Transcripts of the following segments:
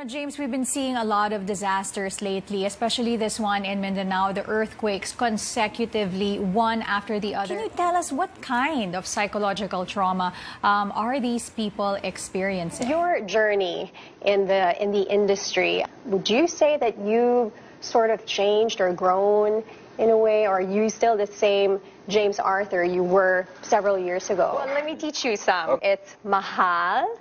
James, we've been seeing a lot of disasters lately, especially this one in Mindanao, the earthquakes consecutively, one after the other. Can you tell us what kind of psychological trauma are these people experiencing? Your journey in the industry, would you say that you sort of changed or grown in a way, or are you still the same James Arthur you were several years ago? Well, let me teach you some. Okay. It's mahal,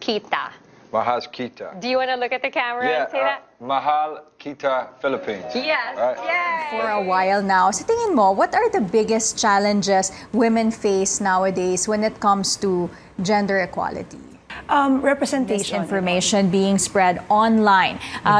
kita. Mahal kita. Do you want to look at the camera and say that? Mahal kita, Philippines. Yes. Right? Yay. For a while now. Sa tingin mo, what are the biggest challenges women face nowadays when it comes to gender equality? Representation. Information being spread online.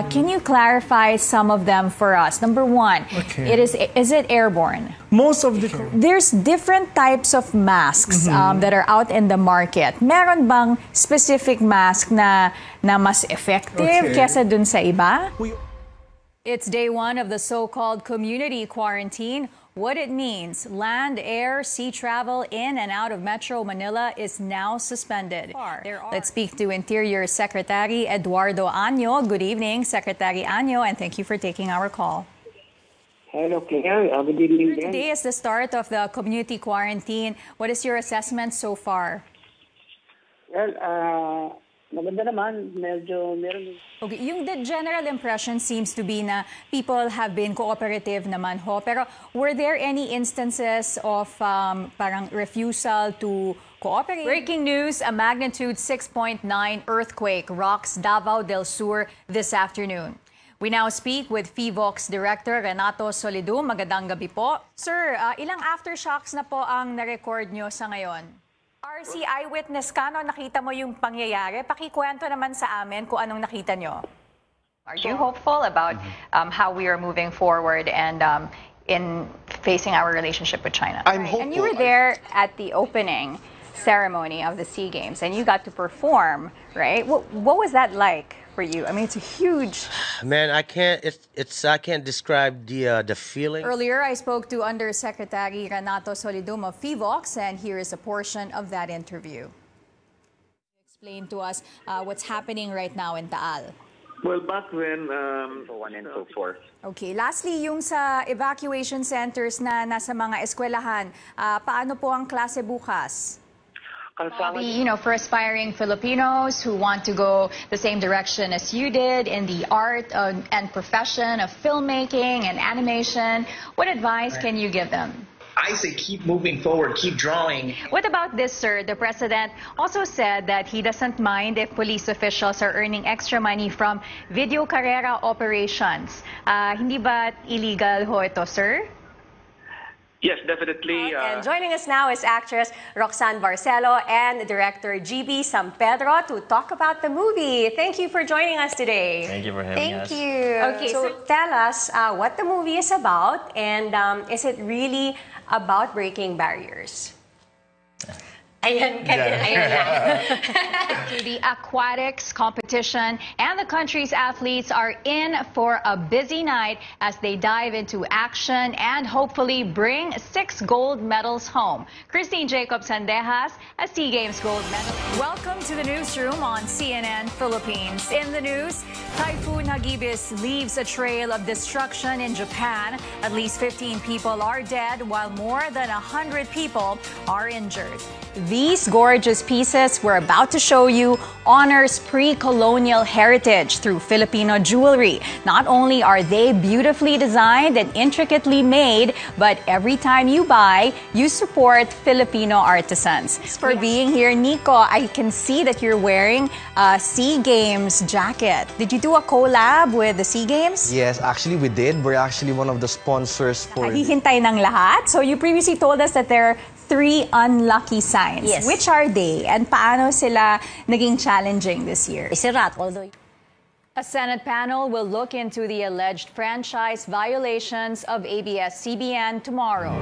Can you clarify some of them for us? Number one, is it airborne? Most of the... There's different types of masks that are out in the market. Meron bang specific mask na mas effective kesa dun sa iba? It's day one of the so-called community quarantine. What it means, land, air, sea travel in and out of Metro Manila is now suspended. Let's speak to Interior Secretary Eduardo Año. Good evening, Secretary Año, and thank you for taking our call. Hello, Claire. Good evening. Today is the start of the community quarantine. What is your assessment so far? Well, maganda naman. Medyo meron. Okay, yung the general impression seems to be na people have been cooperative naman ho. Pero were there any instances of parang refusal to cooperate? Breaking news, a magnitude 6.9 earthquake rocks Davao del Sur this afternoon. We now speak with FIVOX Director Renato Solidum. Magandang gabi po. Sir, ilang aftershocks na po ang na-record nyo sa ngayon? RC, eyewitness ka, no? Nakita mo yung pangyayari. Pakikwento naman sa amin kung anong nakita nyo. Are you hopeful about how we are moving forward and in facing our relationship with China? I'm hopeful. And you were there at the opening ceremony of the SEA Games, and you got to perform, right? What was that like for you? I mean, it's a huge... Man, I can't describe the feeling. Earlier, I spoke to Undersecretary Renato Solidum of FIVOX, and here is a portion of that interview. Explain to us what's happening right now in Taal. Well, back when... So 1 and so 4. Okay, lastly, yung sa evacuation centers na nasa mga eskwelahan, paano po ang klase bukas? For aspiring Filipinos who want to go the same direction as you did in the art and profession of filmmaking and animation, what advice can you give them? I say keep moving forward, keep drawing. What about this, sir? The president also said that he doesn't mind if police officials are earning extra money from video carrera operations. Hindi ba illegal ho ito, sir? Yes, definitely. And joining us now is actress Roxanne Barcelo and director GB San Pedro to talk about the movie. Thank you for joining us today. Thank you for having us. Thank you. Okay, so tell us what the movie is about, and is it really about breaking barriers? To the aquatics competition, and the country's athletes are in for a busy night as they dive into action and hopefully bring 6 gold medals home. Christine Jacob-Sandejas, a SEA Games gold medal. Welcome to the newsroom on CNN Philippines. In the news, Typhoon Hagibis leaves a trail of destruction in Japan. At least 15 people are dead, while more than 100 people are injured. These gorgeous pieces we're about to show you honors pre-colonial heritage through Filipino jewelry. Not only are they beautifully designed and intricately made, but every time you buy, you support Filipino artisans. For being here, Nico, I can see that you're wearing a SEA Games jacket. Did you do a collab with the SEA Games? Yes, actually we did. We're actually one of the sponsors for... Hihintay ng lahat. So you previously told us that there are 3 unlucky signs. Yes. Which are they, and paano sila naging challenging this year? A Senate panel will look into the alleged franchise violations of ABS-CBN tomorrow.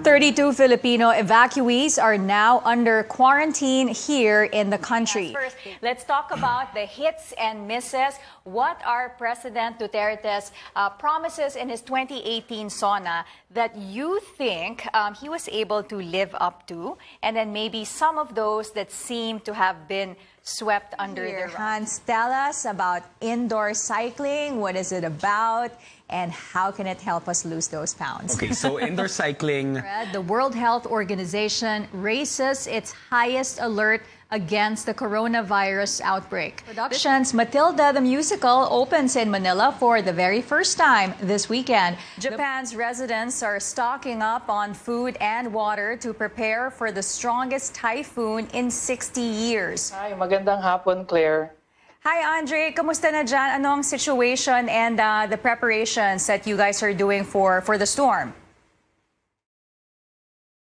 32 Filipino evacuees are now under quarantine here in the country. First, let's talk about the hits and misses. What are President Duterte's promises in his 2018 SONA that you think he was able to live up to, and then maybe some of those that seem to have been swept under the rug? Hans, tell us about indoor cycling. What is it about? And how can it help us lose those pounds? Okay, so indoor cycling. The World Health Organization raises its highest alert against the coronavirus outbreak. Productions Matilda the Musical opens in Manila for the very first time this weekend. Japan's residents are stocking up on food and water to prepare for the strongest typhoon in 60 years. Hi, magandang hapon, Claire. Hi, Andre. Kamusta na dyan? Anong situation and the preparations that you guys are doing for the storm?